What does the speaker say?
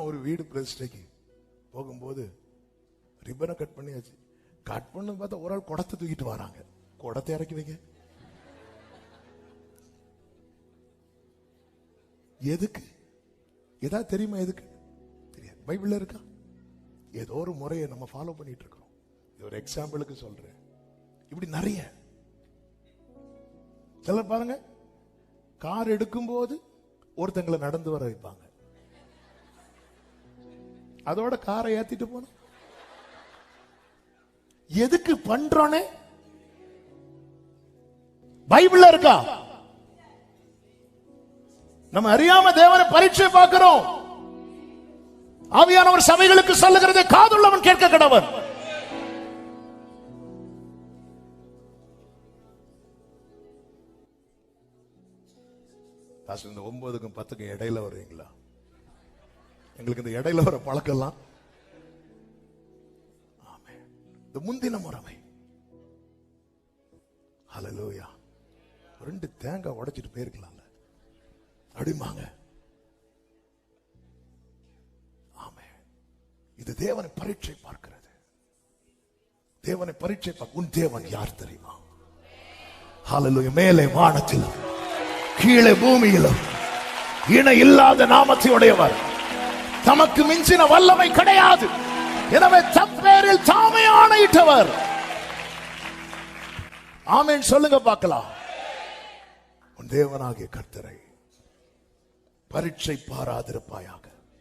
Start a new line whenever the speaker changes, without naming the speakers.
ஒரு வீடு பிரதிஷ்டைக்கு போகும்போது ரிப்பனை கட் பண்ணியாச்சு. கட் பண்ணு பார்த்தா ஒரு ஆள் குடத்தை தூக்கிட்டு வராங்க. குடத்தை இறக்கி வைங்க. எதுக்கு? ஏதாவது தெரியுமா எதுக்கு? தெரியாது. பைபிள்ல இருக்கா? ஏதோ ஒரு முறையை நம்ம ஃபாலோ பண்ணிட்டு இருக்கிறோம். ஒரு எக்ஸாம்பிளுக்கு சொல்றேன். இப்படி நிறைய சில பாருங்க, கார் எடுக்கும் போது ஒருத்தங்களை நடந்து வர வைப்பாங்க. அதோட காரை ஏத்திட்டு போன எதுக்கு பண்றோனே பைபிள்ல இருக்கா? நம்ம அறியாம தேவனை பரீட்சை பார்க்கிறோம். ஆவியானவர் சபைகளுக்கு சொல்லுகிறதை காதுள்ளவன் கேட்க கடவன். இந்த 9க்கும் 10க்கும் இடையில வருவீங்களா? எங்களுக்கு இந்த இடையில வர பழக்கலாம். இந்த முந்தின முறைமை. ஹல்லேலூயா. 2 தேங்காய் உடைச்சிட்டு போயிருக்கலாம்ல அப்படிமாங்க. ஆமென். இது தேவனை பரீட்சை பார்க்கிறது. தேவனை பரீட்சை பார்க்க. உன் தேவன் யார் தெரியுமா? ஹல்லேலூயா. மேலே வானத்திலும் கீழே பூமியிலும் இணை இல்லாத நாமத்தை உடையவர். தமக்கு மிஞ்சின வல்லமை கிடையாது. எனவே தம் பேரில் தாமே ஆணையிட்டவர். ஆமென் சொல்லுங்க பார்க்கலாம். உன் தேவனாகிய கர்த்தரை பரீட்சை பாராதிருப்பாயாக.